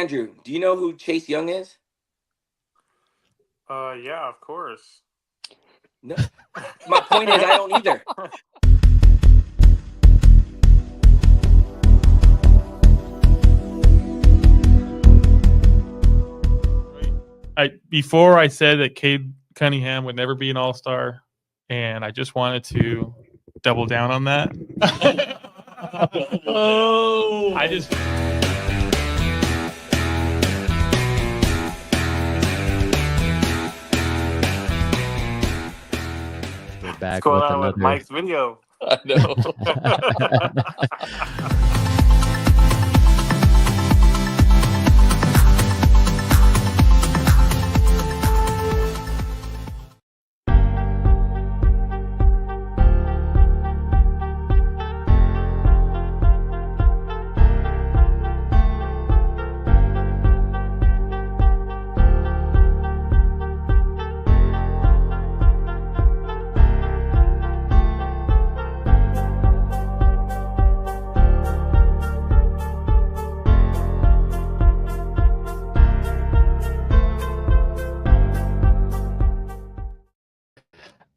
Andrew, do you know who Chase Young is? Yeah, of course. No. My point is, I don't either. Before I said that Cade Cunningham would never be an All-Star, and I just wanted to double down on that. Oh, I just. We're back What's going with on another. with Mike's video? I know.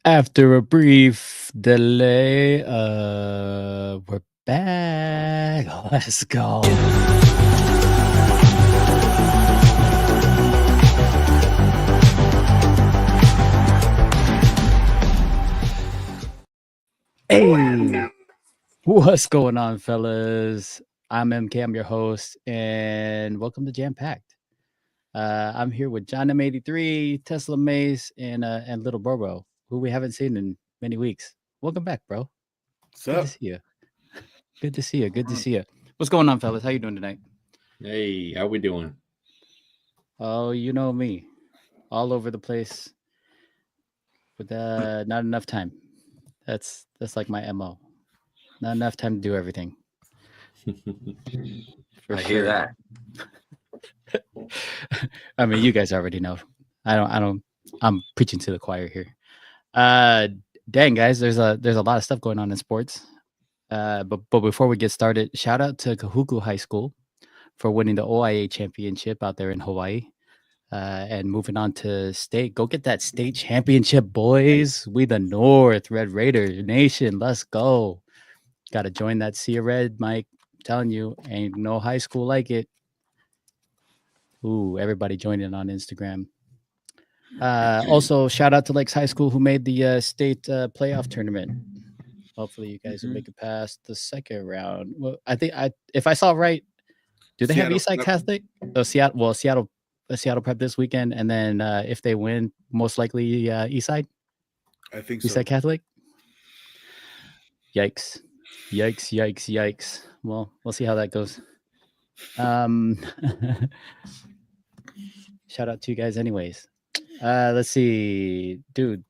After a brief delay, we're back. Let's go. Hey, what's going on, fellas? I'm MK, I'm your host, and welcome to Jam Packed. I'm here with John M83, Tesla Mace, and Little Bobo, who we haven't seen in many weeks. Welcome back, bro. What's Good up? to see you. Good to see you. Good to see you. What's going on, fellas? How you doing tonight? Hey, how we doing? Oh, you know me, all over the place, with not enough time. That's like my MO. Not enough time to do everything. For I hear that. I mean, you guys already know. I'm preaching to the choir here. Dang, guys, there's a lot of stuff going on in sports. But before we get started, shout out to Kahuku High School for winning the OIA championship out there in Hawaii. And moving on to state. Go get that state championship, boys. We the North Red Raider Nation. Let's go. Got to join that Sea Red, Mike. I'm telling you, ain't no high school like it. Ooh, everybody joining on Instagram. Also, shout out to Lakes High School who made the state playoff tournament. Hopefully, you guys will make it past the second round. Well, I think if I saw right, do they have Seattle Eastside Prep. Catholic? Oh, Seattle Prep this weekend, and then if they win, most likely Eastside I think so. Eastside Catholic. Yikes! Well, we'll see how that goes. Shout out to you guys, anyways. Let's see, dude.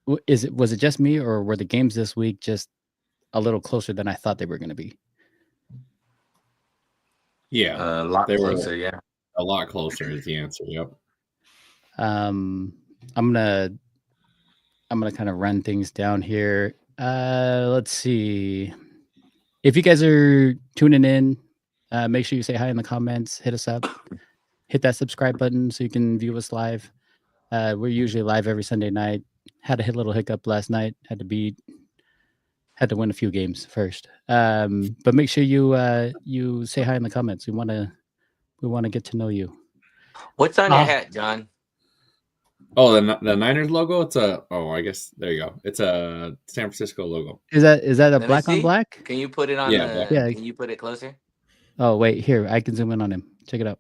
Was it just me, or were the games this week just a little closer than I thought they were going to be? Yeah, A lot They were- closer, yeah. a lot closer is the answer. Yep. I'm gonna kind of run things down here. Let's see. If you guys are tuning in, make sure you say hi in the comments. Hit us up. Hit that subscribe button so you can view us live. We're usually live every Sunday night. Had a little hiccup last night. Had to win a few games first. But make sure you say hi in the comments. We want to get to know you. What's on your hat, John? Oh, the Niners logo. I guess there you go. It's a San Francisco logo. Is that a Let me black on see. black? Can you put it on Yeah, Yeah. Can you put it closer? Oh wait, here I can zoom in on him. Check it out.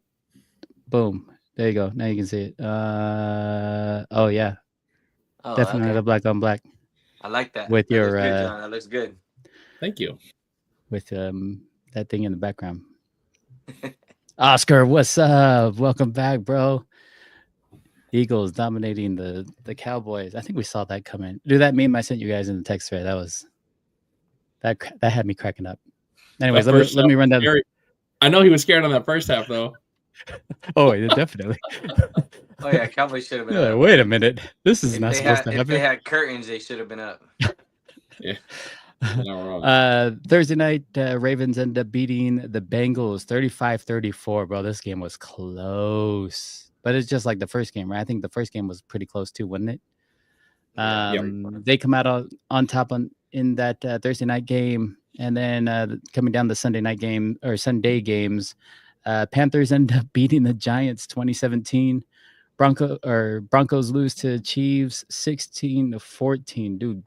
Boom. There you go. Now you can see it. Oh yeah, Oh, definitely okay. the black on black I like that. with That your, looks good, John. That looks good. Thank you. with that thing in the background. Oscar, what's up? Welcome back, bro. Eagles dominating the Cowboys. I think we saw that coming. Dude, that meme I sent you guys in the text thread, that had me cracking up. Anyways, That let first me half run was down. scary. I know he was scared on that first half though. Oh, yeah, definitely. Oh yeah, Cowboys should have been Yeah, up. wait a minute. This is If not they supposed had to if they happen. had curtains, they should have been up. Not wrong. Thursday night, Ravens ended up beating the Bengals 35-34. Bro, this game was close. But it's just like the first game, right? I think the first game was pretty close too, wasn't it? Yeah. They come out on top in that Thursday night game, and then coming down the Sunday night game or Sunday games, Panthers end up beating the Giants 2017. Broncos lose to Chiefs 16-14. Dude,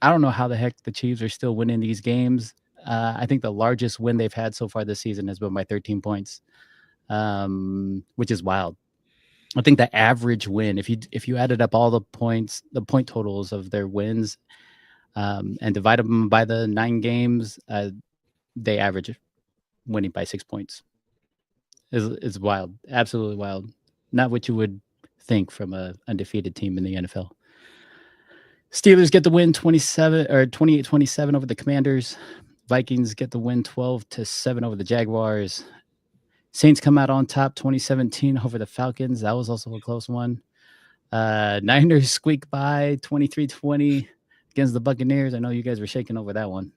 I don't know how the heck the Chiefs are still winning these games. I think the largest win they've had so far this season has been by 13 points, which is wild. I think the average win, if you added up all the points, the point totals of their wins, and divided them by the 9 games, they average winning by 6 points. It's wild, absolutely wild. Not what you would think from a undefeated team in the NFL. Steelers get the win 28-27 over the Commanders. Vikings get the win 12-7 over the Jaguars. Saints come out on top 2017 over the Falcons. That was also a close one. Niners squeak by 23-20 against the Buccaneers. I know you guys were shaking over that one.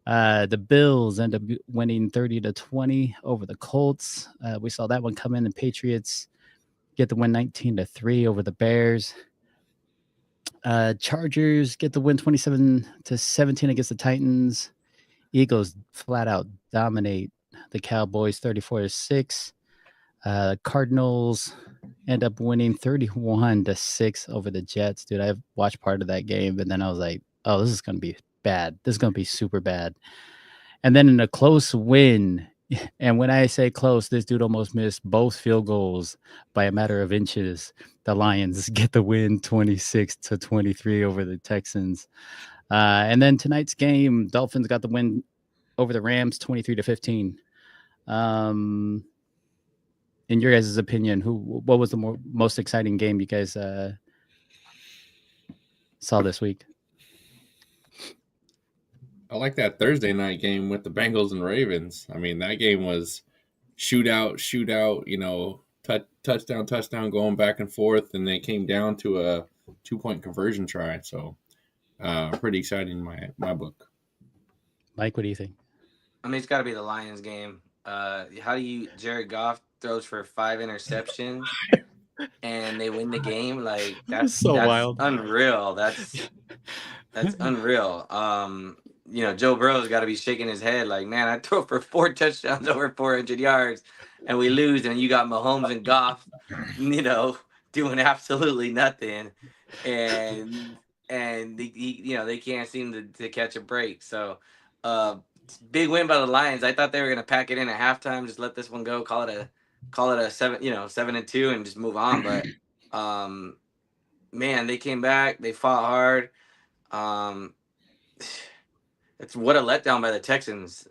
The Bills end up winning 30-20 over the Colts. We saw that one come in, and Patriots get the win 19-3 over the Bears. Chargers get the win 27-17 against the Titans. Eagles flat out dominate the Cowboys 34-6. Cardinals end up winning 31-6 over the Jets. Dude, I watched part of that game, and then I was like, oh, this is going to be bad. This is going to be super bad. And then in a close win, and when I say close, this dude almost missed both field goals by a matter of inches. The Lions get the win 26-23 over the Texans. And then tonight's game, Dolphins got the win over the Rams 23-15. In your guys' opinion, what was the most exciting game you guys saw this week? I like that Thursday night game with the Bengals and Ravens. I mean, that game was shootout, touchdown, going back and forth, and they came down to a 2-point conversion try. So, pretty exciting in my book. Mike, what do you think? I mean, it's got to be the Lions game. Jared Goff throws for 5 interceptions and they win the game? Like, that's wild. Unreal. That's unreal. Joe Burrow's got to be shaking his head like, man, I throw for 4 touchdowns over 400 yards and we lose, and you got Mahomes and Goff, doing absolutely nothing, and they can't seem to catch a break. So, big win by the Lions. I thought they were gonna pack it in at halftime, just let this one go, call it a 7-2, and just move on. But, man, they came back, they fought hard. It's what a letdown by the Texans.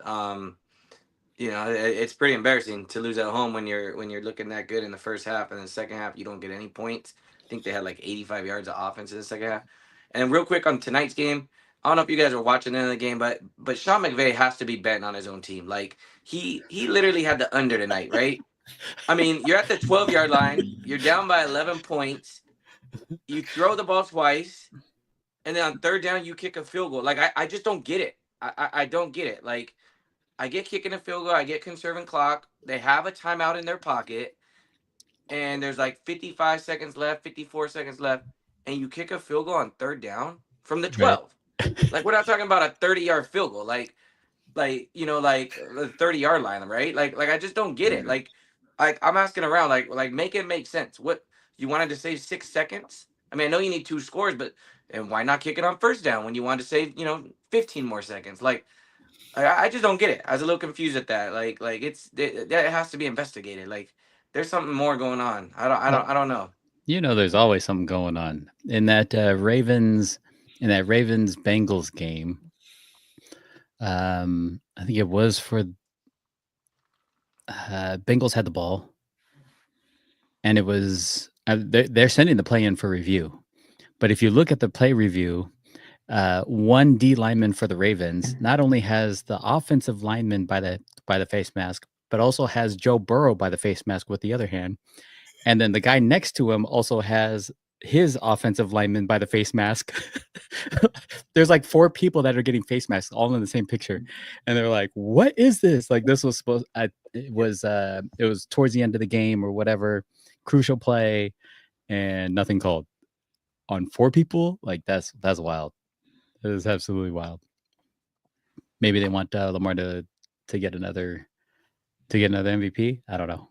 It's pretty embarrassing to lose at home when you're looking that good in the first half, and in the second half you don't get any points. I think they had like 85 yards of offense in the second half. And real quick on tonight's game, I don't know if you guys are watching the end of the game, but Sean McVay has to be betting on his own team. Like he literally had the under tonight, right? I mean, you're at the 12-yard line, you're down by 11 points, you throw the ball twice, and then on third down, you kick a field goal. Like, I just don't get it. I don't get it. Like, I get kicking a field goal. I get conserving clock. They have a timeout in their pocket, and there's like 55 seconds left, 54 seconds left, and you kick a field goal on third down from the 12. Right. Like, we're not talking about a 30-yard field goal. Like the 30-yard line, right? Like I just don't get it. Like I'm asking around, like make it make sense. What, you wanted to save 6 seconds? I mean, I know you need 2 scores, but and why not kick it on first down when you wanted to save 15 more seconds? Like I just don't get it. I was a little confused at that. Like that has to be investigated. Like there's something more going on. I don't know. There's always something going on in that Ravens Bengals game. I think it was for Bengals had the ball, and it was they're sending the play in for review. But if you look at the play review, one D lineman for the Ravens not only has the offensive lineman by the face mask, but also has Joe Burrow by the face mask with the other hand. And then the guy next to him also has his offensive lineman by the face mask. There's like 4 people that are getting face masks all in the same picture, and they're like, "What is this?" Like this was supposed. It was towards the end of the game or whatever, crucial play, and nothing called on 4 people. Like that's wild. That is absolutely wild. Maybe they want Lamar to get another MVP. I don't know.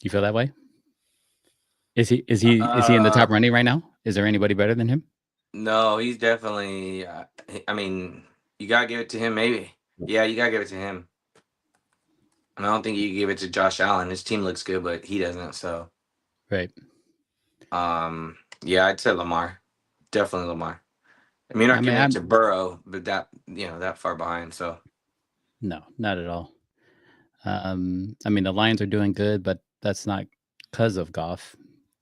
You feel that way? Is he in the top running right now? Is there anybody better than him? No, he's definitely. I mean, you gotta give it to him. Maybe. Yeah, you gotta give it to him. And I don't think you give it to Josh Allen. His team looks good, but he doesn't. So, Right. yeah, I'd say Lamar. Definitely Lamar. I mean, you're not giving it to Burrow, but that far behind. So, no, not at all. I mean, the Lions are doing good, but that's not because of Goff,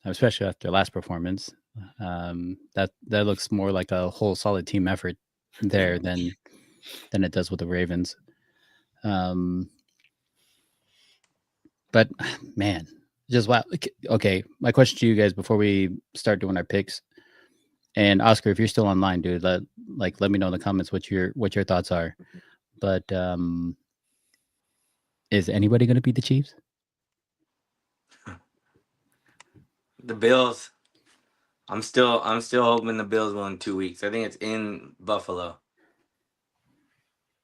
especially after last performance. That looks more like a whole solid team effort there than it does with the Ravens. But man, just wow. Okay, my question to you guys before we start doing our picks, and Oscar, if you're still online, dude, let me know in the comments what your thoughts are. But is anybody going to beat the Chiefs? the Bills. I'm still hoping the Bills will in 2 weeks. I think it's in Buffalo.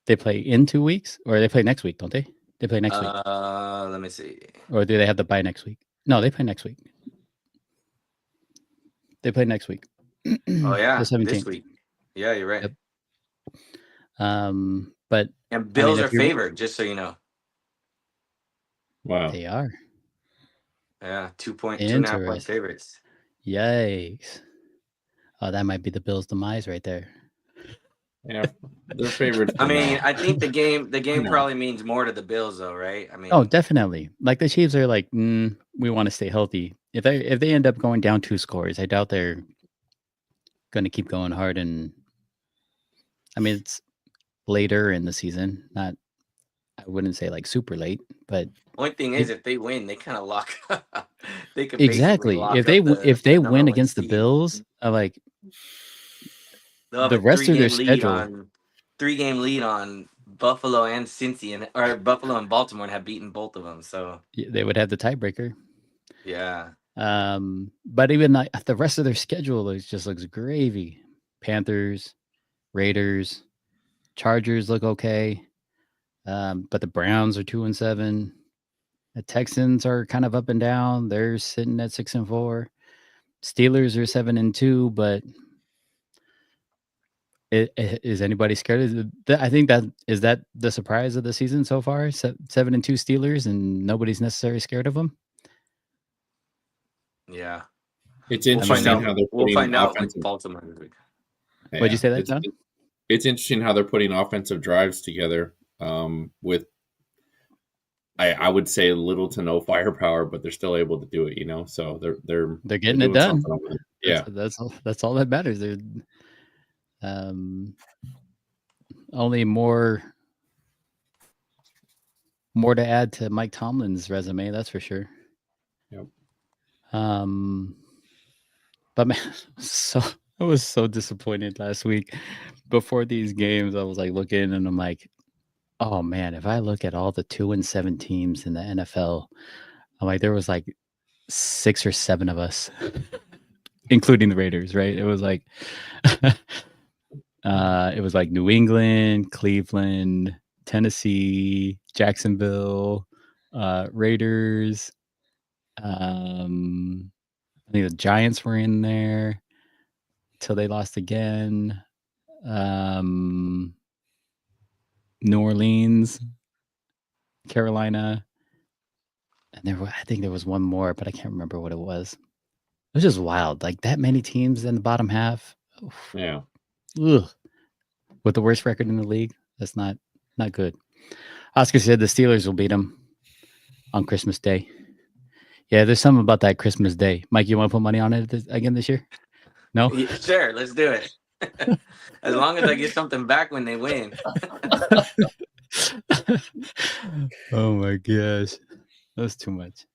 They play in 2 weeks, or they play next week, don't they? They play next week. Let me see. Or do they have the bye next week? No, they play next week. They play next week. Oh yeah, the 17th. this week. Yeah, you're right. Yep. But and Bills are favored, just so you know. Wow. They are. Yeah, 2.5 point favorites. Yikes. Oh, that might be the Bills' demise right there. Yeah, they're favored. I mean, I think the game probably means more to the Bills, though, right? I mean, oh, definitely. Like the Chiefs are like, we want to stay healthy. If they end up going down 2 scores, I doubt they're going to keep going hard. And I mean, it's later in the season, not. I wouldn't say like super late, but only thing is, if they win, they kind of lock. They could exactly. Lock if they win against the Bills, like the rest of their schedule, 3-game lead on Buffalo and Cincy, or Buffalo and Baltimore, and have beaten both of them. So they would have the tiebreaker. Yeah. But even like the rest of their schedule just looks gravy. Panthers, Raiders, Chargers look okay. But the Browns are 2-7. The Texans are kind of up and down. They're sitting at 6-4. Steelers are 7-2, but is anybody scared? I think that is the surprise of the season so far. 7-2 Steelers, and nobody's necessarily scared of them. Yeah, it's interesting how they're we'll find out with Baltimore this week. Yeah. What'd you say that, John? It's interesting how they're putting offensive drives together with, I would say, little to no firepower, but they're still able to do it. So they're getting it done. Yeah, that's all that matters. They're only more to add to Mike Tomlin's resume, that's for sure. Yep. But man, I was so disappointed last week. Before these games, I was like looking, and I'm like, oh man, if I look at all the 2-7 teams in the NFL, I'm like, there was like 6 or 7 of us, including the Raiders, right? It was like New England, Cleveland, Tennessee, Jacksonville, Raiders. I think the Giants were in there till they lost again. New Orleans, Carolina, and I think there was one more, but I can't remember what it was. It was just wild, like that many teams in the bottom half. Yeah. Ugh. With the worst record in the league, that's not good. Oscar said the Steelers will beat them on Christmas Day. Yeah, there's something about that Christmas Day. Mike, you want to put money on it again this year? No? Yeah, sure, let's do it. As long as I get something back when they win. Oh my gosh. That's too much.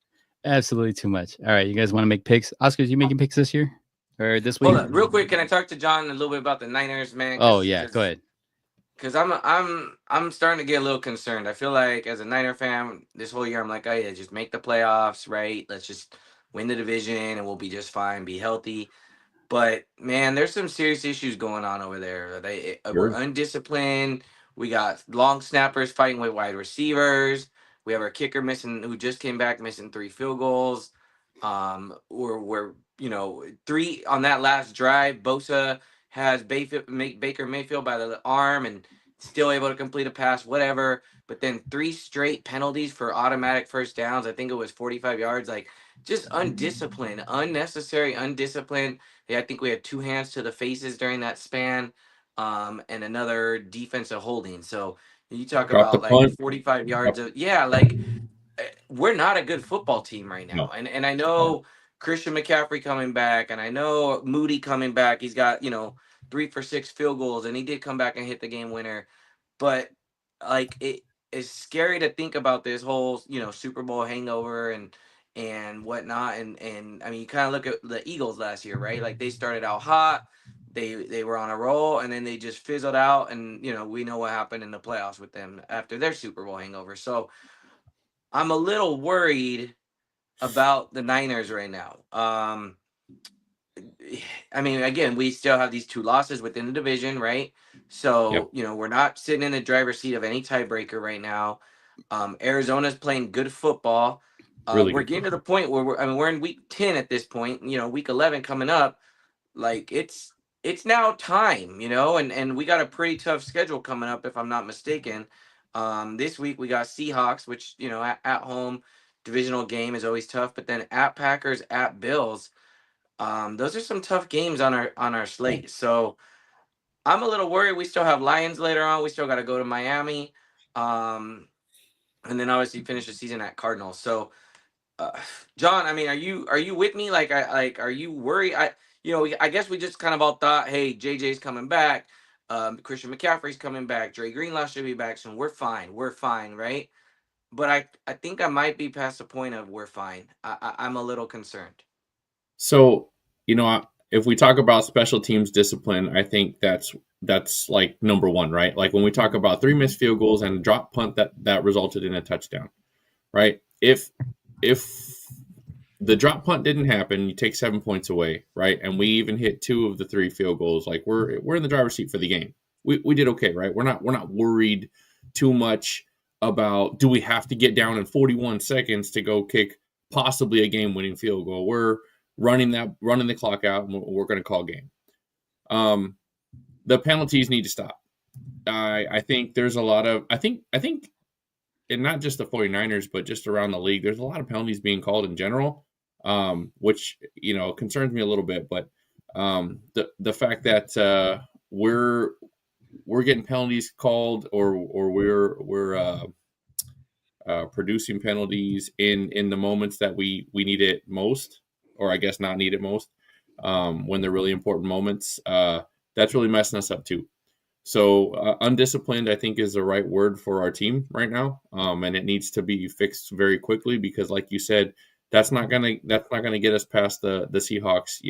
Absolutely too much. All right, you guys want to make picks? Oscar, you making picks this year or this week? Hold on, real quick. Can I talk to John a little bit about the Niners, man? Oh yeah, go ahead. Because I'm starting to get a little concerned. I feel like as a Niner fan, this whole year I'm like, oh yeah, just make the playoffs, right? Let's just win the division and we'll be just fine, be healthy. But man, there's some serious issues going on over there. We're Sure. undisciplined. We got long snappers fighting with wide receivers. We have our kicker missing, who just came back missing 3 field goals. We're three on that last drive. Bosa has Baker Mayfield by the arm and still able to complete a pass, whatever. But then 3 straight penalties for automatic first downs. I think it was 45 yards. Like just undisciplined, unnecessary, undisciplined. Yeah, I think we had 2 hands to the faces during that span, and another defensive holding. So you talk Drop the about like punt. 45 yards Drop, of like we're not a good football team right now. no. And I know Christian McCaffrey coming back, and I know Moody coming back. He's got 3 for 6 field goals, and he did come back and hit the game winner. But like it is scary to think about this whole Super Bowl hangover and whatnot. And I mean, you kind of look at the Eagles last year, right? Like they started out hot, they were on a roll, and then they just fizzled out. And we know what happened in the playoffs with them after their Super Bowl hangover. So I'm a little worried about the Niners right now. I mean, again, we still have these 2 losses within the division, right? So, Yep. we're not sitting in the driver's seat of any tiebreaker right now. Arizona's playing good football. Really We're good. getting to the point where we're in week 10 at this point, week 11 coming up. Like it's now time, and we got a pretty tough schedule coming up if I'm not mistaken. This week we got Seahawks, which, at home divisional game is always tough, but then at Packers, at Bills. Those are some tough games on our slate. So I'm a little worried. We still have Lions later on. We still got to go to Miami, and then obviously finish the season at Cardinals. So, uh, John, I mean, are you with me? Are you worried? I guess we just kind of all thought, hey, JJ's coming back, Christian McCaffrey's coming back, Dre Greenlaw should be back soon. We're fine, right? But I think I might be past the point of we're fine. I'm a little concerned. So, if we talk about special teams discipline, I think that's like number one, right? Like when we talk about 3 missed field goals and a drop punt that resulted in a touchdown, right? If the drop punt didn't happen, you take 7 points away, right? And we even hit 2 of the 3 field goals. Like we're in the driver's seat for the game. We did okay, right? We're not worried too much about do we have to get down in 41 seconds to go kick possibly a game-winning field goal. We're running the clock out, and we're going to call game. The penalties need to stop. I think there's a lot of I think and not just the 49ers, but just around the league, there's a lot of penalties being called in general, which concerns me a little bit. But the fact that we're getting penalties called, or we're producing penalties in the moments that we need it most, or I guess not need it most, when they're really important moments, that's really messing us up too. So undisciplined, I think, is the right word for our team right now, and it needs to be fixed very quickly because, like you said, that's not gonna get us past the Seahawks,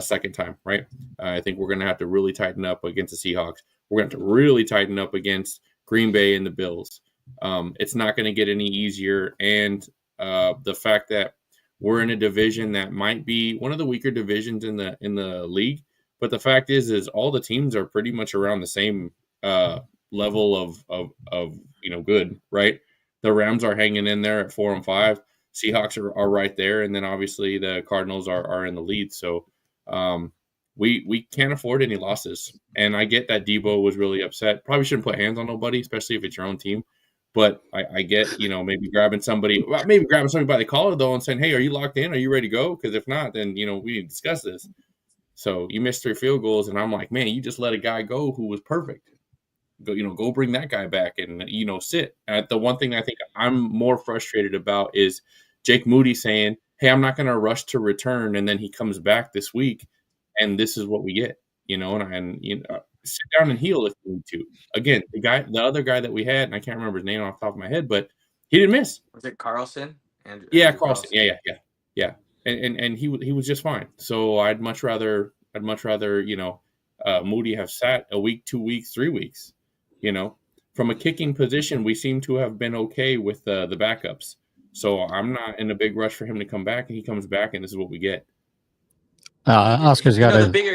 second time, right? I think we're gonna have to really tighten up against the Seahawks. We're gonna have to really tighten up against Green Bay and the Bills. It's not going to get any easier, and the fact that we're in a division that might be one of the weaker divisions in the league, but the fact is all the teams are pretty much around the same level of good, right? The Rams are hanging in there at 4-5. Seahawks are right there, and then obviously the Cardinals are in the lead. So we can't afford any losses. And I get that Debo was really upset. Probably shouldn't put hands on nobody, especially if it's your own team. But I get, maybe grabbing somebody by the collar, though, and saying, hey, are you locked in? Are you ready to go? Because if not, then, we need to discuss this. So you missed 3 field goals, and I'm like, man, you just let a guy go who was perfect. Go bring that guy back and, sit. The one thing I think I'm more frustrated about is Jake Moody saying, hey, I'm not going to rush to return. And then he comes back this week, and this is what we get, sit down and heal if you need to. Again, the other guy that we had, and I can't remember his name off the top of my head, but he didn't miss. Was it Carlson? Yeah, Andrew Carlson. Yeah. And he was just fine. So I'd much rather Moody have sat a week, 2 weeks, 3 weeks. From a kicking position, we seem to have been okay with the backups. So I'm not in a big rush for him to come back, and he comes back, and this is what we get. Oscar's got The a. bigger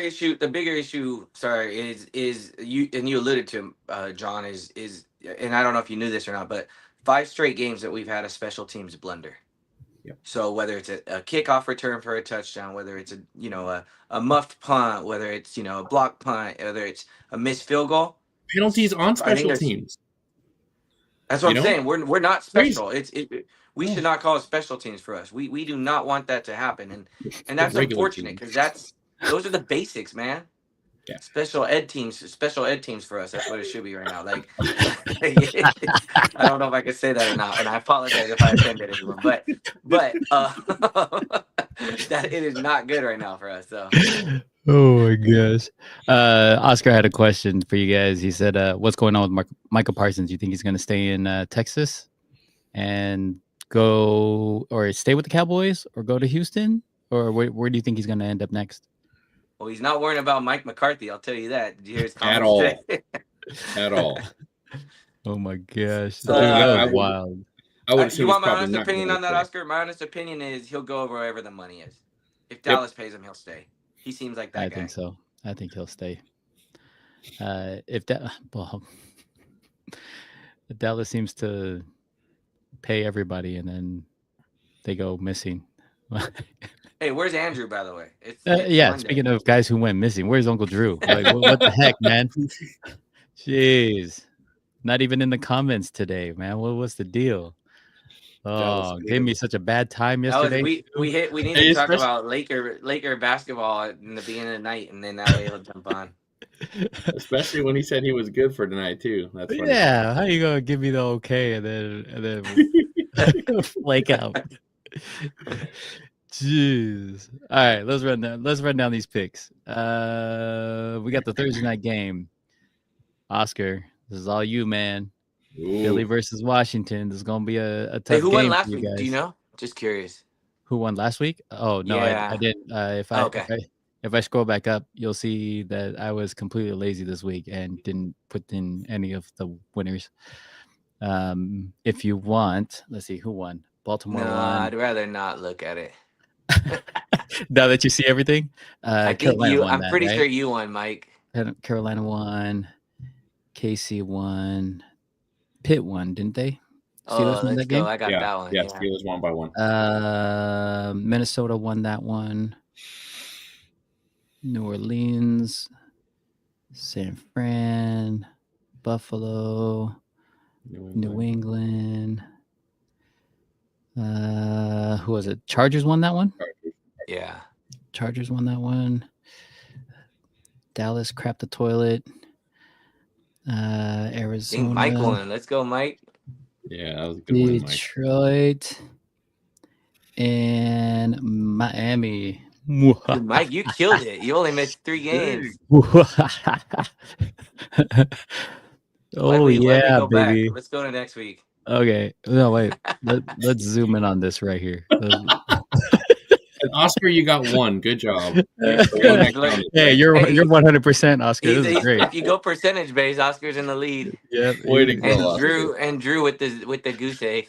issue. Sorry, is you and you alluded to John is and I don't know if you knew this or not, but 5 straight games that we've had a special teams blunder. Yep. So whether it's a kickoff return for a touchdown, whether it's a muffed punt, whether it's a block punt, whether it's a missed field goal, Penalties on I think special teams. that's what You I'm know? saying. We're not Crazy. special. We should not call it special teams for us. We do not want that to happen, and that's Regular unfortunate teams. because those are the basics, man. Yeah. Special ed teams for us. That's what it should be right now. Like, I don't know if I could say that or not, and I apologize if I offended anyone, but that it is not good right now for us. So Oh my gosh. Oscar had a question for you guys. He said, "What's going on with Michael Parsons? Do you think he's going to stay in Texas and go or stay with the Cowboys or go to Houston, or where do you think he's going to end up next?" well, he's not worrying about Mike McCarthy. I'll tell you that. Did you hear his At comments all. today? At all. Oh my gosh, So, that I was would- wild. I would You assume want he's my probably honest not opinion gonna on that, play. Oscar? My honest opinion is he'll go wherever the money is. If Dallas pays him, he'll stay. He seems like that I guy. think so. I think he'll stay. If that, well, Dallas seems to pay everybody and then they go missing. Hey, where's Andrew, by the way? It's Yeah, Monday. speaking of guys who went missing, where's Uncle Drew? Like, what the heck, man? Jeez, not even in the comments today, man. What's the deal? was Oh, gave me such a bad time That was yesterday. we need Hey, to talk especially- about Laker basketball in the beginning of the night, and then that way he'll jump on. Especially when he said he was good for tonight too. That's funny. Yeah, how you gonna give me the okay and then flake out? Jeez. All right, let's run down these picks. We got the Thursday night game. Oscar, this is all you, man. Ooh. Philly versus Washington. This is gonna be a tough Hey, who game won for last you week? guys. Do you know? Just curious. Who won last week? Oh no, Yeah. I didn't. If I scroll back up, you'll see that I was completely lazy this week and didn't put in any of the winners. If you want, let's see who won. Baltimore No, won. I'd rather not look at it. Now that you see everything, I think Carolina you. won I'm that, pretty right? sure you won, Mike. Carolina won. KC won. Pitt won, didn't they? Steelers won Let's that go. game. I got that one. Yeah, Yeah. Steelers won by one. Minnesota won that one. New Orleans, San Fran, Buffalo, New England. Who was it? Chargers won that one. Yeah. Chargers won that one. Dallas crapped the toilet. I Arizona. think Mike won. Let's go, Mike. Yeah, that was a good win, Mike. Detroit and Miami. Dude, Mike, you killed it. You only missed 3 games. Oh Let me yeah, go baby. back. Let's go to next week. Okay. No, wait. Let's zoom in on this right here. And Oscar, you got one. Good job. Hey, you're 100% Oscar. This is great. If you go percentage base, Oscar's in the lead. Yep. Way to go, And Drew with the goose egg.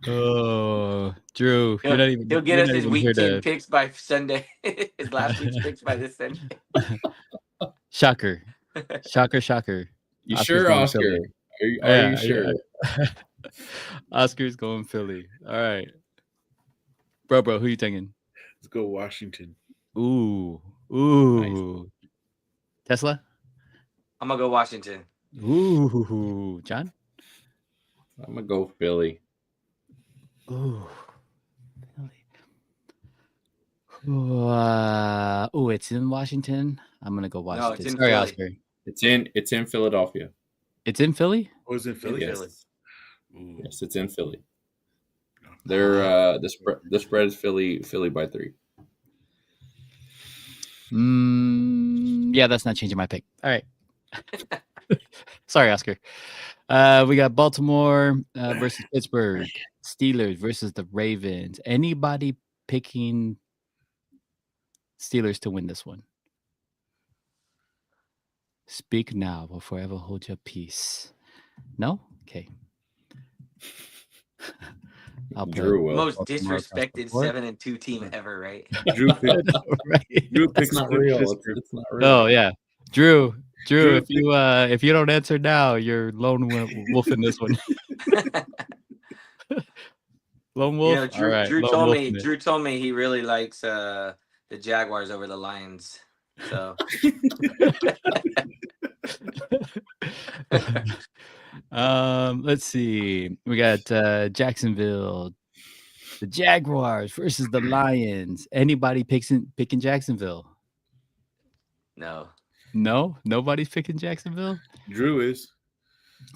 Oh, Drew, you're not even. He'll get you're us not his even week here 10 to- picks by Sunday. His last week's picks by this Sunday. Shocker. Shocker. You Oscar's sure, going Oscar? Philly. Are you sure? Yeah. Oscar's going Philly. All right. Bro, who you taking? Let's go Washington. Ooh. Nice. Tesla? I'm gonna go Washington. Ooh. John? I'm gonna go Philly. Ooh. It's in Washington. I'm gonna go Washington. it's in Sorry, Philly. Oscar. It's in Philadelphia. It's in Philly? Oh, is it Philly? Yes. Ooh. Yes, it's in Philly. They're the spread is Philly by 3. Yeah, that's not changing my pick. All right. Sorry, Oscar. We got Baltimore versus Pittsburgh, Steelers versus the Ravens. Anybody picking Steelers to win this one? Speak now or forever hold your peace. No? Okay. I'll put Drew will. Most Baltimore across the disrespected board. 7-2 team ever, right? Drew picked, Right. Drew It's picks not good real. Pittsburgh. It's not real. Oh yeah, Drew. Drew, If you don't answer now, you're lone wolf in this one. Lone wolf. You know, Drew, All right. Drew lone told wolf me in it. Drew told me he really likes the Jaguars over the Lions. So Let's see. We got Jacksonville, the Jaguars versus the Lions. Anybody picking Jacksonville? no, No, nobody's picking Jacksonville. Drew is.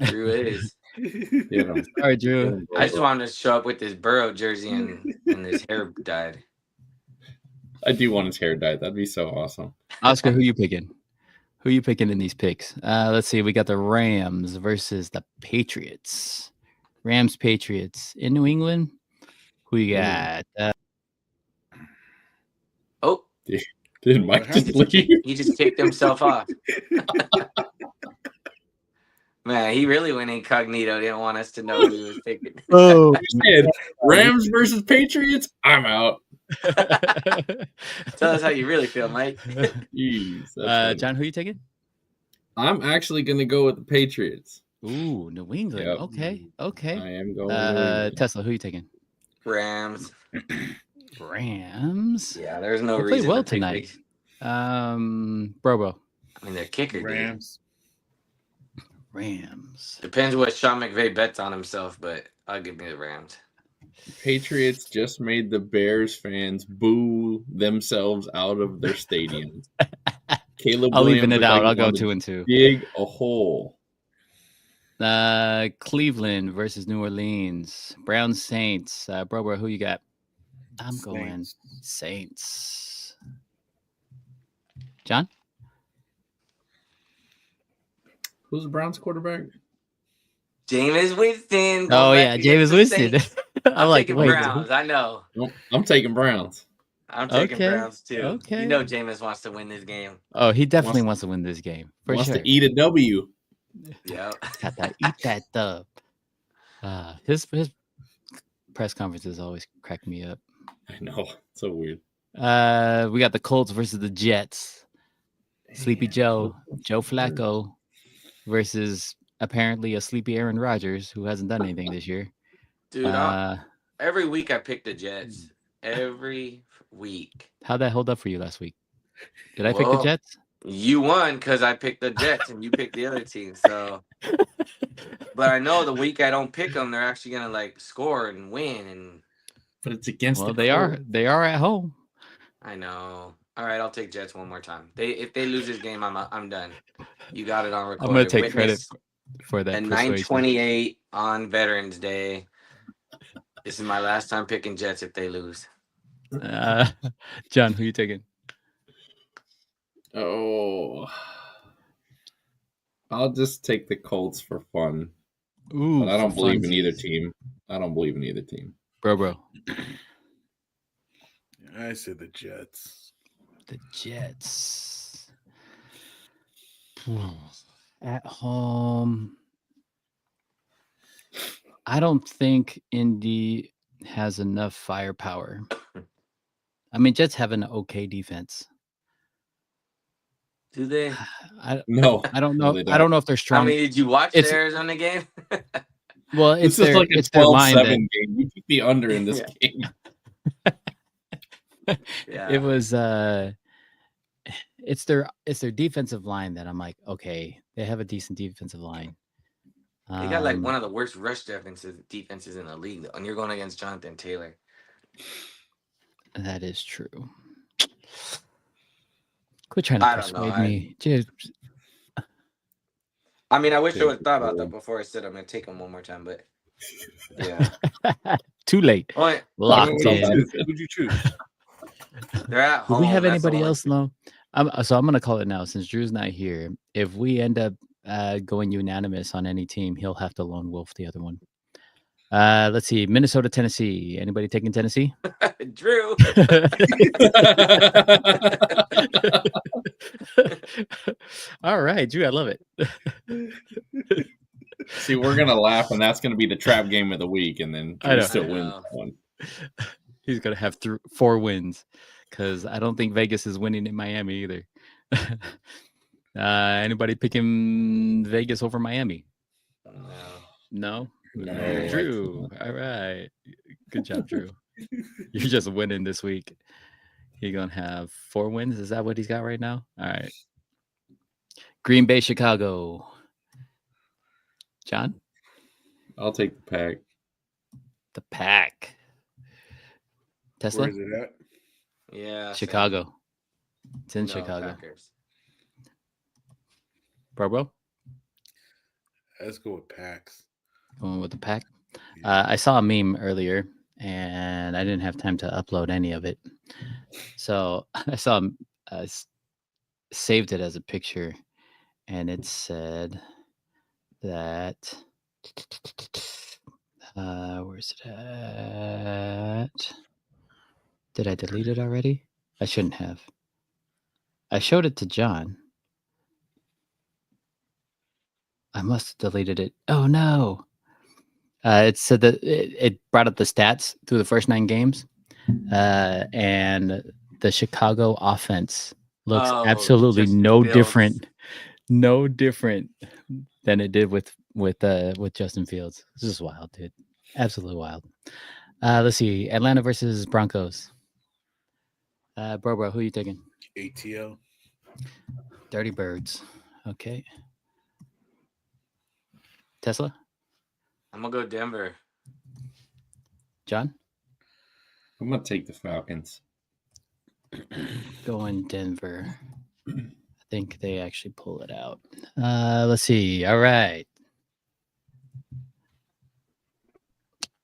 Drew is. Get him. All right, Get Drew. him, I just bro. want him to show up with his Burrow jersey and his hair dyed. I do want his hair dyed. That'd be so awesome. Oscar, who you picking? Who you picking in these picks? Let's see. We got the Rams versus the Patriots. Rams, Patriots in New England. Who you got? Oh, Did Mike What just happened? leave? he just kicked himself off. Man, he really went incognito. Didn't want us to know who he was picking. Oh, Said, Rams versus Patriots. I'm out. Tell us how you really feel, Mike. Jeez, that's funny. John, who you taking? I'm actually gonna go with the Patriots. Ooh, New England. Yep. Okay, okay. I am going. New England. Tesla, who you taking? Rams. Rams. Yeah, there's no They played reason well to pick tonight. these- Brobo. I mean, their kicker. Dude. Rams. Depends what Sean McVay bets on himself, but I'll give me the Rams. Patriots just made the Bears fans boo themselves out of their stadium. Caleb I'll Williams even it looked out. like I'll he go wanted to 2-2. dig a hole. Cleveland versus New Orleans. Browns Saints. Brobo, who you got? I'm going Saints. John? Who's the Browns quarterback? Jameis Winston. Oh going yeah, back Jameis against the Winston. Saints. I'm I'm like, taking wait. Browns. I know. Nope, I'm taking Browns. I'm taking Okay, Browns too. okay. You know Jameis wants to win this game. Oh, he definitely wants to win this game for Wants sure. to eat a W. Yep. Got that, eat that dub. His press conferences always crack me up. I know. So weird. We got the Colts versus the Jets. Sleepy Joe Flacco versus apparently a sleepy Aaron Rodgers who hasn't done anything this year. Dude, every week I pick the Jets. Every week. How'd that hold up for you last week? Did I pick the Well, Jets? You won because I picked the Jets and you picked the other team. So, but I know the week I don't pick them, they're actually gonna like score and win. And But it's against Well, the they are Colts. at home. I know. All right, I'll take Jets one more time. If they lose this game, I'm done. You got it on record. I'm gonna take credit for that. At persuasion. 9:28 on Veterans Day. This is my last time picking Jets if they lose. John, who you taking? Oh. I'll just take the Colts for fun. Ooh, But I don't for believe in either funsies. team. I don't believe in either team. Bro. I said the Jets. The Jets at home. I don't think Indy has enough firepower. I mean, Jets have an okay defense. Do they? No. I don't No, know. they I don't know if they're I strong. mean, did you watch It's- the Arizona game? Well, it's This is their like a it's their line 12-7 that game. You keep the under in this game. Yeah. it was. It's their defensive line that I'm like, okay, they have a decent defensive line. They got like one of the worst rush defenses in the league, though, and you're going against Jonathan Taylor. That is true. Quit trying to I don't know, persuade me. Just, I mean, I wish I would have thought about that before I said I'm going to take him one more time, but yeah. too late. Well, Locked in. Who'd you choose? they're at Do home. we have that's anybody all. else? No. So I'm gonna call it now since Drew's not here. If we end up going unanimous on any team, he'll have to lone wolf the other one. Let's see, Minnesota, Tennessee. Anybody taking Tennessee? Drew. All right, Drew, I love it. See, we're gonna laugh, and that's gonna be the trap game of the week, and then I know. Drew still I wins know. one. He's gonna have 4 wins because I don't think Vegas is winning in Miami either. Anybody picking Vegas over Miami? No. No. No, Drew. All right. Good job, Drew. You're just winning this week. You're gonna have 4 wins. Is that what he's got right now? All right. Green Bay, Chicago. John? I'll take the pack. The Pack. Tesla? Where is it at? Yeah. same. Chicago. It's in No, Chicago. Packers. Bro? Let's go with PAX. Going with the Pack. Yeah. I saw a meme earlier and I didn't have time to upload any of it. So I saw saved it as a picture and it said that where's it at? Did I delete it already? I shouldn't have. I showed it to John. I must have deleted it. Oh no. It said that it brought up the stats through the first 9 games. And the Chicago offense looks Oh, absolutely Justin no Fields. different than it did with Justin Fields. This is wild, dude. Absolutely wild. Let's see. Atlanta versus Broncos. Bro, who you taking? ATL. Dirty Birds. Okay. Tesla? I'm gonna go Denver. John? I'm gonna take the Falcons. Going Denver. I think they actually pull it out. Let's see. All right.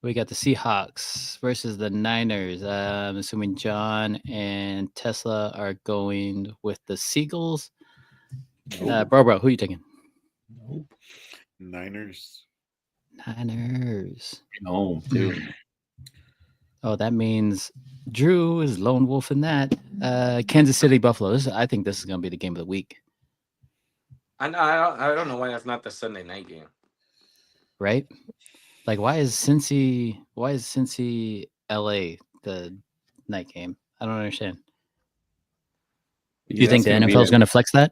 We got the Seahawks versus the Niners. I'm assuming John and Tesla are going with the Seagulls. Bro, who you taking? Nope. Niners. Niners. Home too. Oh, that means Drew is lone wolf in that. Kansas City, Buffalo. I think this is going to be the game of the week, I don't know why that's not the Sunday night game. right? Like, why is Cincy LA the night game? I don't understand. You think the NFL is going to flex that?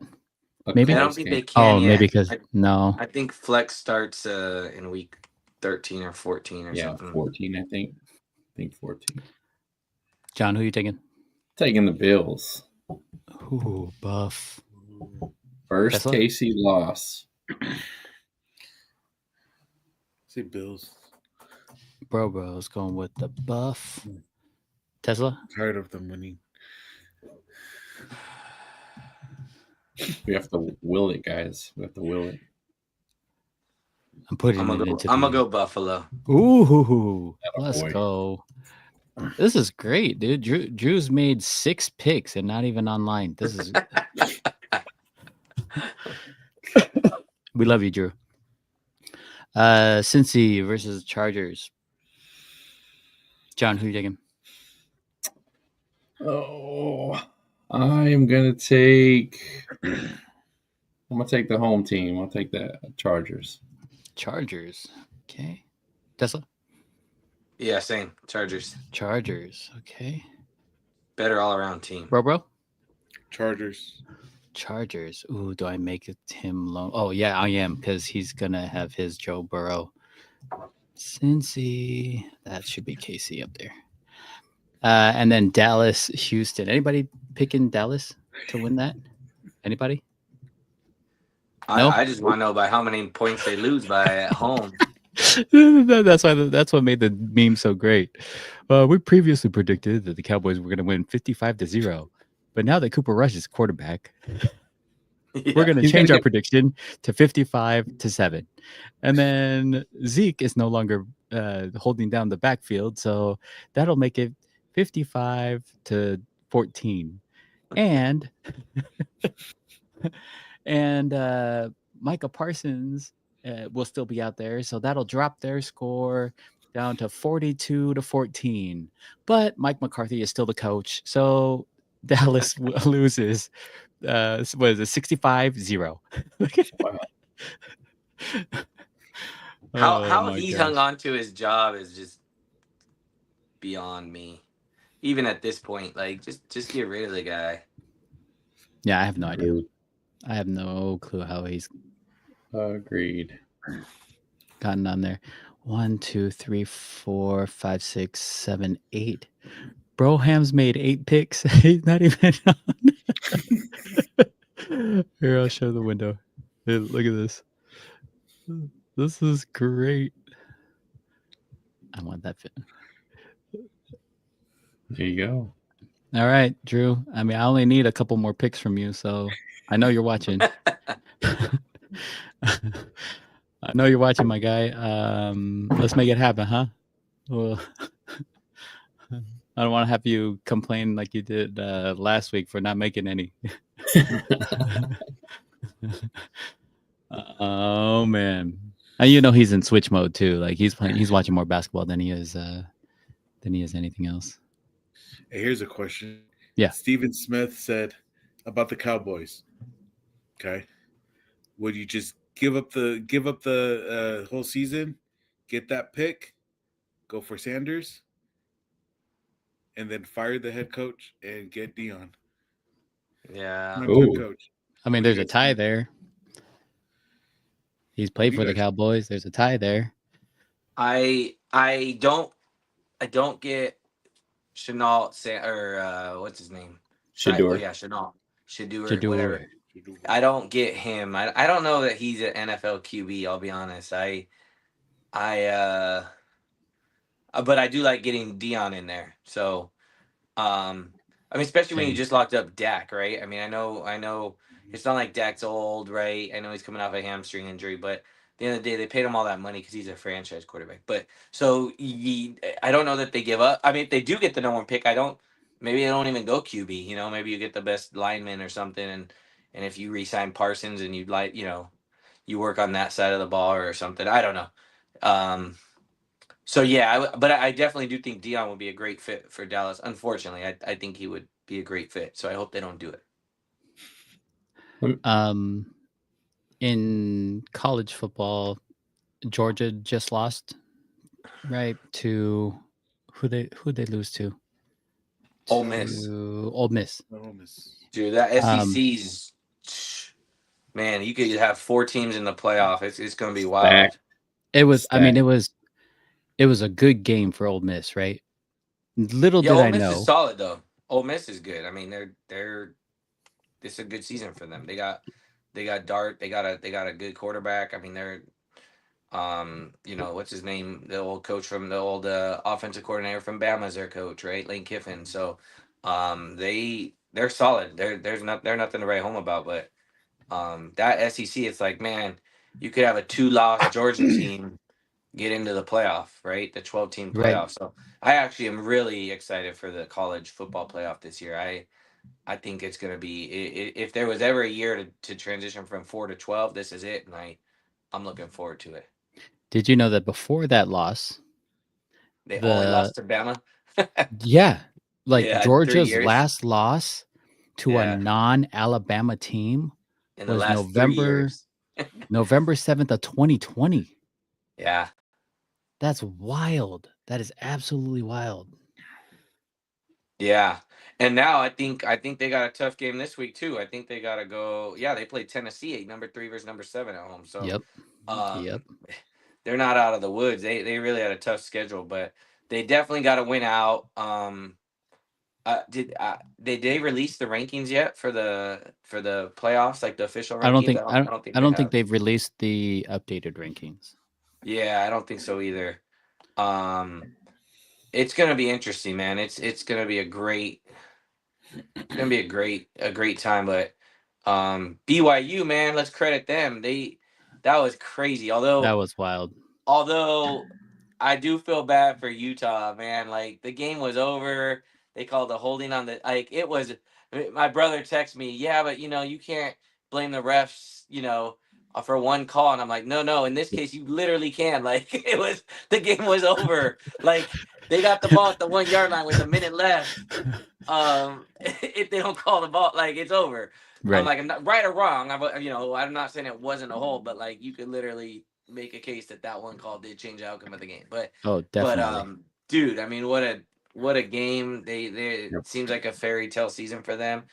Maybe? I don't think they can. Oh, yet. maybe because no. I think flex starts in week 13 or 14 or Yeah, something. 14. I think 14. John, who you taking? Taking the Bills. Ooh, Buff. First Tesla? KC loss. Say Bills. Bro's going with the Buff. Tesla? Tired of them winning. We have to will it, guys. We have to will it. I'm putting I'm it gonna into go Buffalo. Ooh, let's boy. go. This is great, dude. Drew's made 6 picks and not even online. This is we love you, Drew. Cincy versus Chargers. John, who you taking? Oh, I am gonna take. I'm gonna take the home team. I'll take the Chargers. Chargers. Okay. Tesla? Yeah, same. Chargers. Chargers. Okay. Better all around team. Bro? Chargers. Chargers. Ooh, do I make it him lone? Oh, yeah, I am, because he's going to have his Joe Burrow. Cincy. That should be KC up there. And then Dallas, Houston. Anybody picking Dallas to win that? Anybody? No? I just want to know by how many points they lose by at home. That's what made the meme so great. We previously predicted that the Cowboys were going to win 55-0, but now that Cooper Rush is quarterback, Yeah. we're going to He's change gonna our prediction to 55-7, and then Zeke is no longer holding down the backfield, so that'll make it 55-14, and Micah Parsons will still be out there, so that'll drop their score down to 42-14. But Mike McCarthy is still the coach, so Dallas loses. What is it, 65-0? Wow. How my he's gosh. hung on to his job is just beyond me. Even at this point, like just get rid of the guy. Yeah, I have no idea. I have no clue how he's Agreed. gotten on there. 1, 2, 3, 4, 5, 6, 7, 8. Broham's made 8 picks. He's not even on. Here, I'll show the window. Here, look at this. This is great. I want that fit. There you go. All right, Drew. I mean, I only need a couple more picks from you, so I know you're watching. I know you're watching, my guy. Let's make it happen, huh? Well, I don't want to have you complain like you did last week for not making any. Oh man, and you know he's in switch mode too. Like he's watching more basketball than he is anything else. Hey, here's a question. Yeah. Stephen Smith said about the Cowboys. Okay. Would you just give up the whole season, get that pick, go for Sanders, and then fire the head coach and get Dion? Yeah. Long-term Ooh. coach. I mean, What do you there's a guys tie think? there. He's played You for the guys- Cowboys. There's a tie there. I don't get Chenault or what's his name? Shador. Oh yeah, Chenault. Shador, Shador. whatever. I don't get him. I don't know that he's an NFL QB, I'll be honest. But I do like getting Dion in there. So I mean, especially when you Same. just locked up Dak, right? I mean, I know it's not like Dak's old, right? I know he's coming off a hamstring injury, but at the end of the day, they paid him all that money because he's a franchise quarterback. But so I don't know that they give up. I mean, if they do get the number 1 pick, maybe they don't even go QB. You know, maybe you get the best lineman or something, and if you re-sign Parsons and you work on that side of the ball or something. I don't know. So yeah, but I definitely do think Dion would be a great fit for Dallas. Unfortunately, I think he would be a great fit. So I hope they don't do it. In college football, Georgia just lost, right? To who they lose to? Ole Miss. To Ole Miss. Oh, Miss. Dude, that SEC's man, you could have 4 teams in the playoff. It's going to be wild. Stacked. It was. I mean, Stacked. it was a good game for Ole Miss, right? Little Yeah, did Ole I Miss know. is solid though. Ole Miss is good. I mean, they're it's a good season for them. They got Dart. They got a good quarterback. I mean, they're what's his name? The old coach from the old offensive coordinator from Bama's their coach, right? Lane Kiffin. So they're solid. They're nothing to write home about, but that SEC, it's like, man, you could have a 2-loss Georgia team get into the playoff, right? The 12-team Right. playoff. So I actually am really excited for the college football playoff this year. I think it's going to be, if there was ever a year to transition from 4 to 12, this is it, and I'm looking forward to it. Did you know that before that loss, They only lost to Bama. yeah, like Yeah, 3 Georgia's years. last loss to a Yeah. non-Alabama team In the was last 3 years. November 7th of 2020. Yeah. That's wild. That is absolutely wild. Yeah. And now I think they got a tough game this week too. I think they got to go. Yeah, they played Tennessee, number 3 versus number 7 at home. So Yep. Yep. they're not out of the woods. They really had a tough schedule, but they definitely got to win out. Did they release the rankings yet for the playoffs, like the official rankings? I don't think they've released the updated rankings. Yeah, I don't think so either. It's gonna be interesting, man. It's gonna be a great time. But BYU, man, let's credit them. That was crazy. That was wild. Although I do feel bad for Utah, man. Like the game was over. They called the holding on the it was. My brother texted me, yeah, but you can't blame the refs, for one call, and I'm like, no. In this case, you literally can. Like the game was over. Like they got the ball at the 1 yard line with a minute left. If they don't call the ball, like it's over. I'm Right. like, I'm not right or wrong. I'm not saying it wasn't a hold, but like you could literally make a case that one call did change the outcome of the game. But Oh, definitely. dude, I mean, what a game. They Yep. it seems like a fairy tale season for them.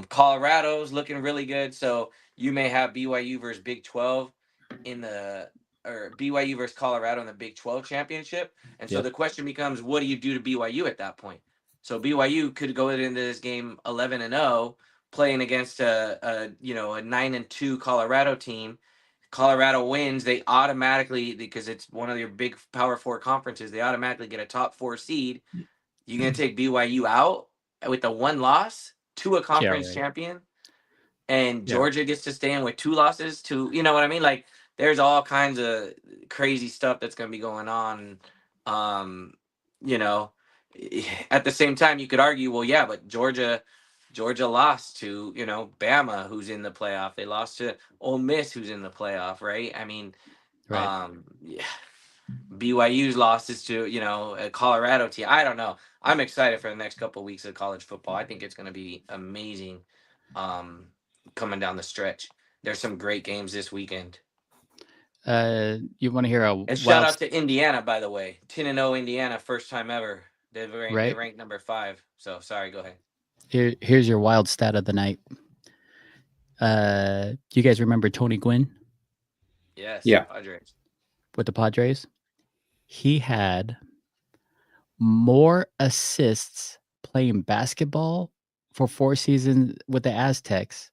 Colorado's looking really good. So you may have BYU versus Big 12 in the or BYU versus Colorado in the Big 12 championship. And so Yep. the question becomes, what do you do to BYU at that point? So BYU could go into this game 11-0, playing against a 9-2 Colorado team. Colorado wins, they automatically, because it's one of your big Power Four conferences, they automatically get a top 4 seed. You're gonna take BYU out with the one loss to a conference right. champion, and Yeah. Georgia gets to stand with 2 losses to, you know what I mean? Like there's all kinds of crazy stuff that's gonna be going on. You know, at the same time, you could argue, well, yeah, but Georgia lost to, Bama, who's in the playoff. They lost to Ole Miss, who's in the playoff, right? I mean, Right. yeah, BYU's losses to, a Colorado team. I don't know. I'm excited for the next couple of weeks of college football. I think it's going to be amazing coming down the stretch. There's some great games this weekend. You want to hear a And shout wild out to Indiana, by the way. 10-0 Indiana, first time ever. They Right. ranked number 5. So sorry, go ahead. here's your wild stat of the night. You guys remember Tony Gwynn Yes. Yeah. Padres. with the Padres? He had more assists playing basketball for 4 seasons with the Aztecs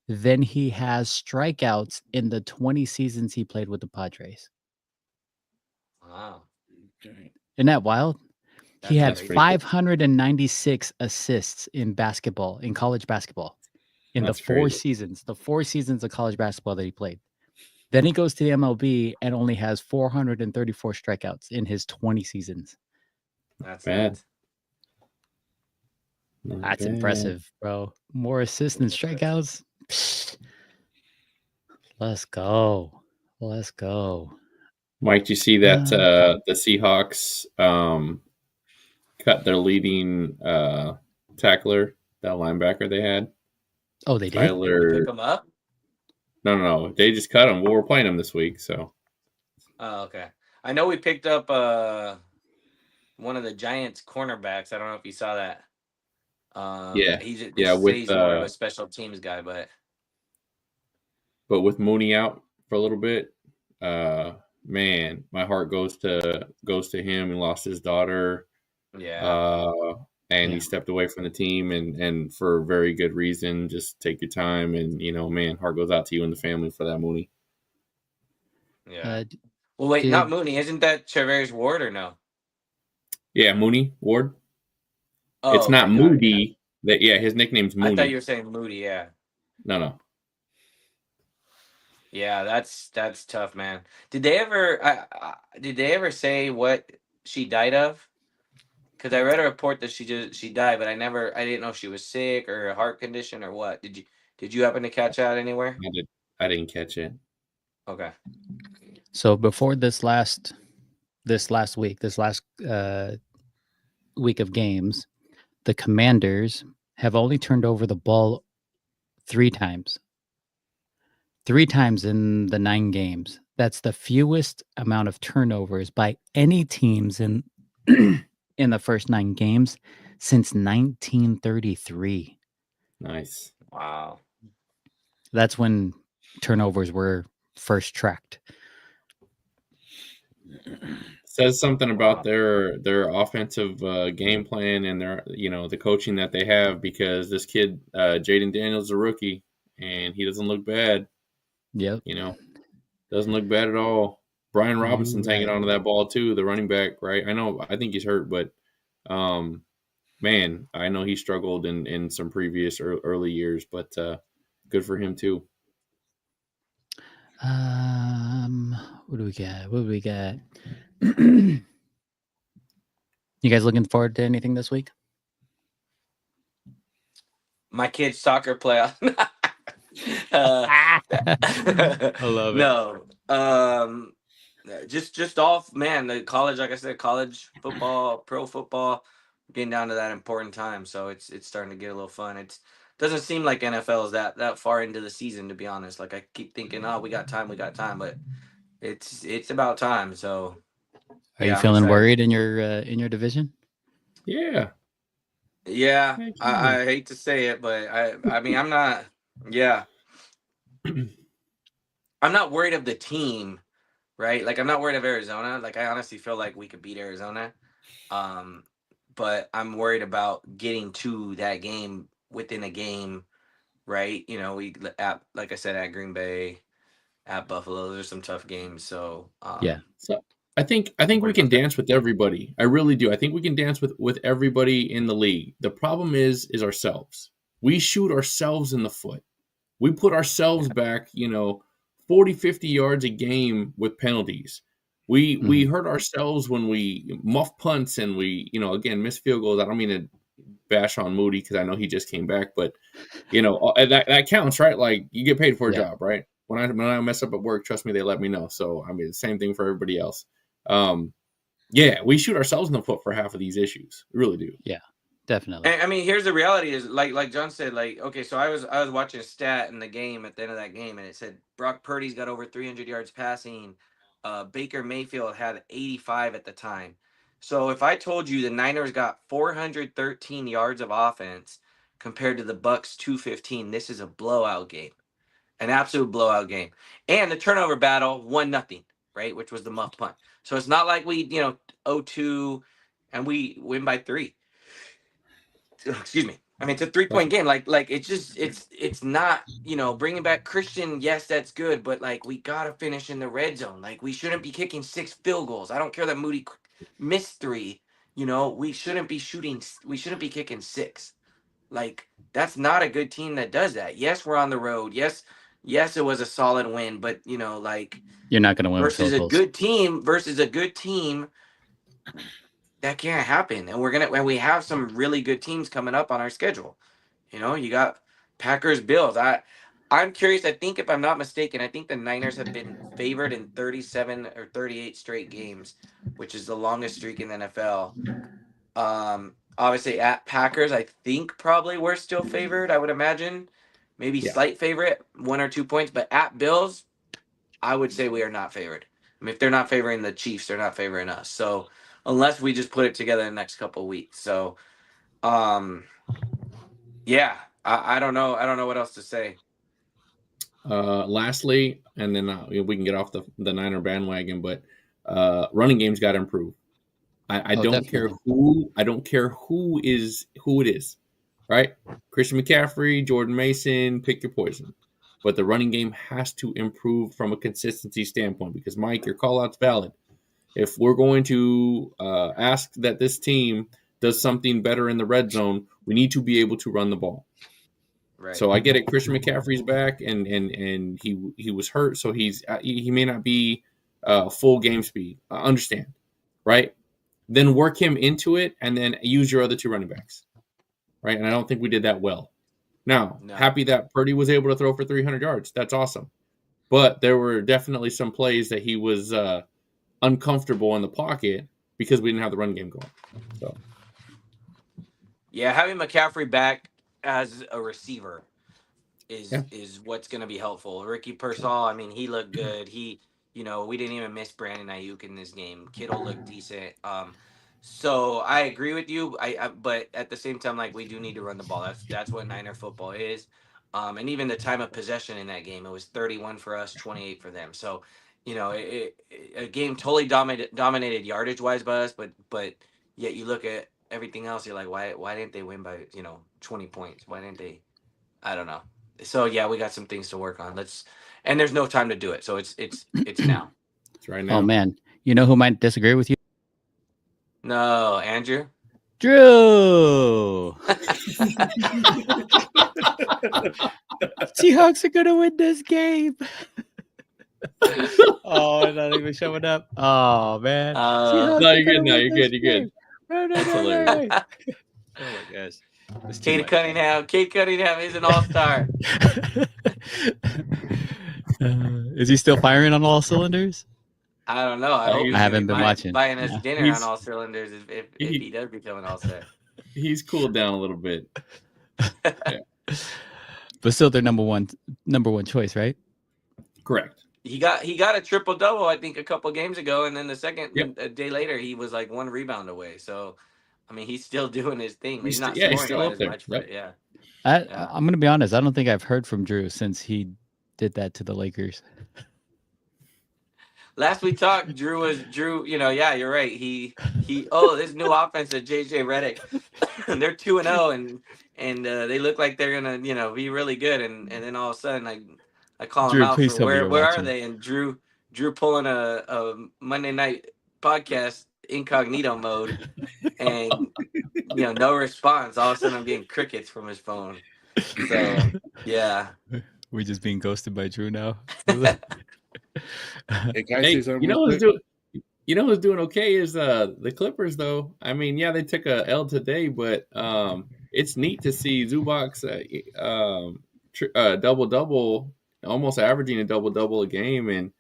than he has strikeouts in the 20 seasons he played with the Padres. Wow. Okay. Isn't that wild? He had That's pretty cool. 596 assists in basketball, in college basketball, in That's the 4 crazy. seasons, of college basketball that he played. Then he goes to the MLB and only has 434 strikeouts in his 20 seasons. That's Bad. nuts. Not That's bad. impressive, bro. More assists than That's impressive. strikeouts. Psh. Let's go. Let's go. Mike, do you see that the Seahawks cut their leading tackler, that linebacker they had? Oh, they did? Pick Tyler. them up? No. They just cut him. Well, we're playing him this week, so. Oh, okay. I know we picked up one of the Giants cornerbacks. I don't know if you saw that. Yeah. They Yeah, say with he's more of a special teams guy, but with Mooney out for a little bit, man, my heart goes to him. He lost his daughter. yeah. And Yeah. he stepped away from the team and for a very good reason. Just take your time and man, heart goes out to you and the family for that, Mooney. Yeah. Well, wait, not Mooney. Isn't that Charvarius Ward or no? Yeah, Mooney Ward. Oh, It's not okay, got it. Moody. His nickname's Mooney. I thought you were saying Moody. Yeah. No. Yeah, that's tough, man. Did they ever say what she died of? Because I read a report that she died, but I didn't know if she was sick or a heart condition or what. Did you happen to catch that anywhere? I didn't catch it. Okay. So before this last week of games, the Commanders have only turned over the ball 3 times. 3 times in the 9 games. That's the fewest amount of turnovers by any teams in in the first 9 games since 1933. Nice. Wow. That's when turnovers were first tracked. Says something about their offensive game plan and their the coaching that they have, because this kid Jaden Daniels is a rookie and he doesn't look bad. Yep. Doesn't look bad at all. Brian Robinson's hanging Right. onto that ball too, the running back, right? I think he's hurt, but man, I know he struggled in some previous early years, but good for him too. What do we got? You guys looking forward to anything this week? My kid's soccer playoff. I love it. No. Just off, man. The college, like I said, college football, pro football, getting down to that important time. So it's starting to get a little fun. It doesn't seem like NFL is that far into the season, to be honest. Like I keep thinking, oh, we got time, but it's about time. So Are you yeah, I'm feeling excited. worried in your division? Yeah. Yeah, Heck yeah. I hate to say it, but I mean I'm not. Yeah, I'm not worried of the team, right? Like I'm not worried of Arizona. Like I honestly feel like we could beat Arizona. Um, but I'm worried about getting to that game within a game, right? You know, we at like I said at Green Bay, at Buffalo, those are some tough games. So Yeah. So I think we worried can about that. dance with everybody. I really do. I think we can dance with everybody in the league. The problem is ourselves. We shoot ourselves in the foot. We put ourselves back, 40, 50 yards a game with penalties. We hurt ourselves when we muff punts and we, again, miss field goals. I don't mean to bash on Moody because I know he just came back, but that counts, right? Like you get paid for a Yeah. job, right? When I mess up at work, trust me, they let me know. So I mean, the same thing for everybody else. Yeah, we shoot ourselves in the foot for half of these issues. We really do. Yeah, definitely. And I mean, here's the reality: is like John said, like okay, so I was watching a stat in the game at the end of that game, and it said Brock Purdy's got over 300 yards passing. Baker Mayfield had 85 at the time. So if I told you the Niners got 413 yards of offense compared to the Bucks 215, this is a blowout game, an absolute blowout game. And the turnover battle 1-0, right, which was the muff punt. So it's not like we 0-2 and we win by 3. Excuse me. I mean, it's a 3-point game. Like it's not, bringing back Christian. Yes, that's good, but like we gotta finish in the red zone. Like we shouldn't be kicking 6 field goals. I don't care that Moody missed 3. We shouldn't be shooting. We shouldn't be kicking 6. Like that's not a good team that does that. Yes, we're on the road. Yes, it was a solid win, but like You're not going to win with versus field a goals. good team, that can't happen. And we have some really good teams coming up on our schedule. You got Packers, Bills. I'm curious. I think if I'm not mistaken, I think the Niners have been favored in 37 or 38 straight games, which is the longest streak in the NFL. Obviously at Packers, I think probably we're still favored. I would imagine, maybe Yeah. slight favorite, 1 or 2 points. But at Bills, I would say we are not favored. I mean, if they're not favoring the Chiefs, they're not favoring us. So unless we just put it together in the next couple of weeks. So, yeah, I don't know. I don't know what else to say. Lastly, and then we can get off the Niner bandwagon, but running game's got to improve. I don't care who. I don't care who it is. Right? Christian McCaffrey, Jordan Mason, pick your poison. But the running game has to improve from a consistency standpoint because, Mike, your call out's valid. If we're going to ask that this team does something better in the red zone, we need to be able to run the ball. Right. So I get it. Christian McCaffrey's back, and he was hurt, so he may not be full game speed. I understand, right? Then work him into it, and then use your other 2 running backs, right? And I don't think we did that well. Now, happy that Purdy was able to throw for 300 yards. That's awesome. But there were definitely some plays that he was uncomfortable in the pocket because we didn't have the run game going. So, yeah, having McCaffrey back as a receiver is what's going to be helpful. Ricky Pearsall, I mean, he looked good. We didn't even miss Brandon Ayuk in this game. Kittle looked decent. So I agree with you. But at the same time, like we do need to run the ball. That's what Niner football is. And even the time of possession in that game, it was 31 for us, 28 for them. So, a game totally dominated yardage wise by us, but yet you look at everything else, you're like, why didn't they win by 20 points? Why didn't they? I don't know. So yeah, we got some things to work on. And there's no time to do it. So it's now. It's right now. Oh man, you know who might disagree with you? No, Andrew. Drew. Seahawks are gonna win this game. Oh, not even showing up. Oh man. No, you're good. No, you're good. You're good. Right. That's hilarious. Oh my gosh. It's too Cade much. Cunningham. Cade Cunningham is an all-star. Is he still firing on all cylinders? I don't know. I hope he's- he's I gonna haven't be been watching. buying us Yeah. dinner on all cylinders if he- he does become an all-star. He's cooled down a little bit. But still, their number one choice, right? Correct. He got a triple double, I think, a couple games ago, and then the second Yep. a day later, he was like one rebound away. So, I mean, he's still doing his thing. But He's he's not st- yeah, he's scoring still quite up as there. much. Yep. But yeah, Yeah. I'm gonna be honest. I don't think I've heard from Drew since he did that to the Lakers. last we talked, Drew. Yeah, you're right. This new offense at JJ Redick, they're 2-0, and they look like they're gonna be really good. And then all of a sudden, I call him Drew, out please for tell me where you're are watching. they? And Drew pulling a Monday night podcast incognito mode, and no response. All of a sudden, I'm getting crickets from his phone. So yeah. We're just being ghosted by Drew now. Hey, can I Hey, say something you real know who's quick? doing? You know who's doing okay is the Clippers though. I mean, yeah, they took a L today, but it's neat to see Zubac's double double, almost averaging a double double a game, and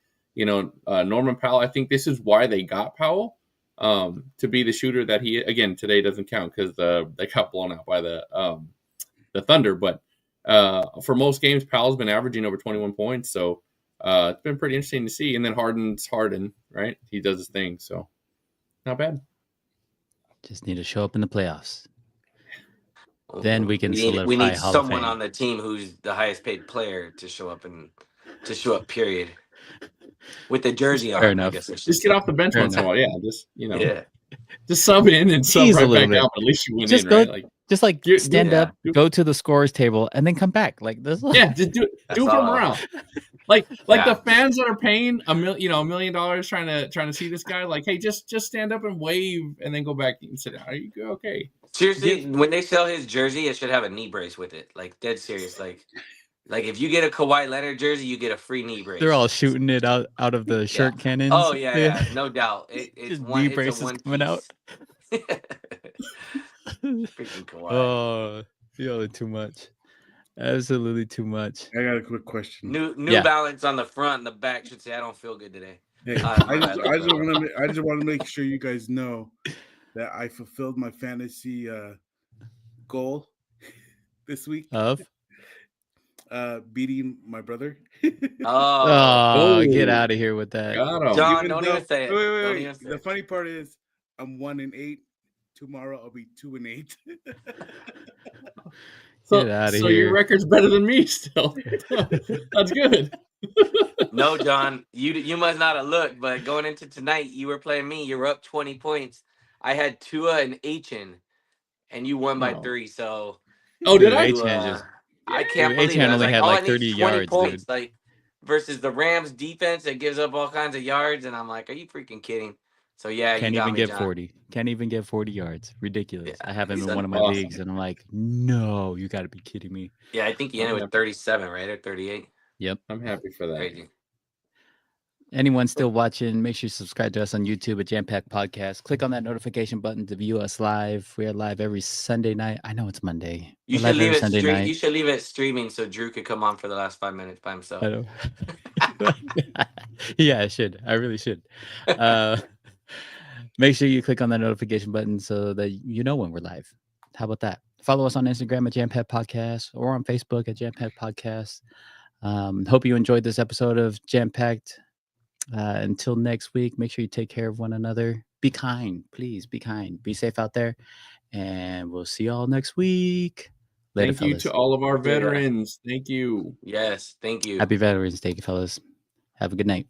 Norman Powell. I think this is why they got Powell to be the shooter that he again today doesn't count because they got blown out by the Thunder, but for most games, Powell's been averaging over 21 points, so. It's been pretty interesting to see. And then Harden, right? He does his thing, so not bad. Just need to show up in the playoffs. Then we can we solidify need Hall of someone Fame. on the team who's the highest paid player to show up period. With the jersey Fair on, enough. I guess I should Just get say. off the bench Fair once in a while. Yeah, just Yeah. just sub in and sub Tease a right little back bit. out. But at least you win Just in, go- right? Like Stand yeah. up, go to the scores table, and then come back. Like this. yeah, just do That's it for all. morale. Like Yeah. the fans that are paying $1 million trying to see this guy. Like, hey, just stand up and wave, and then go back and sit down. Are you good? Okay? Seriously, when they sell his jersey, it should have a knee brace with it. Like dead serious. Like if you get a Kawhi Leonard jersey, you get a free knee brace. They're all shooting it out of the shirt cannons. Oh yeah, no doubt. It's Just one. knee It's a braces one coming out. piece. Freaking Kawhi. Oh, you're too much. Absolutely too much. I got a quick question. New Yeah. Balance on the front and the back should say, "I don't feel good today." Hey, my I bad. just want to make sure you guys know that I fulfilled my fantasy goal this week. Of Beating my brother. Oh, get Oh. out of here with that. Got him. John, Even don't though- even say it. Wait. Don't even say The it. funny part is I'm 1-8. Tomorrow I'll be 2-8. So, Get outta so here. your record's better than me still. That's good. No, John, you must not have looked, but going into tonight, you were playing me. You were up 20 points. I had Tua and Achan, and you won by Oh. 3. So Oh, did Dude, I? you, Achan just- I can't Dude, believe it. Achan I was only like, had all like I need is 30 20 yards, points, dude. like versus the Rams defense that gives up all kinds of yards, and I'm like, are you freaking kidding? So yeah, Can't you got even me, get John. 40. Can't even get 40 yards. Ridiculous. Yeah, I have him he's in one of my awesome. leagues, and I'm like, no, you got to be kidding me. Yeah, I think he ended with 37, right, or 38. I'm happy for that. Crazy. Anyone still watching, make sure you subscribe to us on YouTube at Jam Pack Podcast. Click on that notification button to view us live. We are live every Sunday night. I know it's Monday. You We're should live leave every it Sunday night. You should leave it streaming so Drew could come on for the last 5 minutes by himself. I know. Yeah, I should. I really should. Make sure you click on that notification button so that you know when we're live. How about that? Follow us on Instagram at Jam Pack Podcast or on Facebook at Jam Pack Podcast. Hope you enjoyed this episode of Jam Packed. Until next week, make sure you take care of one another. Be kind, please. Be kind. Be safe out there. And we'll see y'all next week. Later, Thank you fellas. to all of our Yeah. veterans. Thank you. Yes, thank you. Happy Veterans Day, fellas. Have a good night.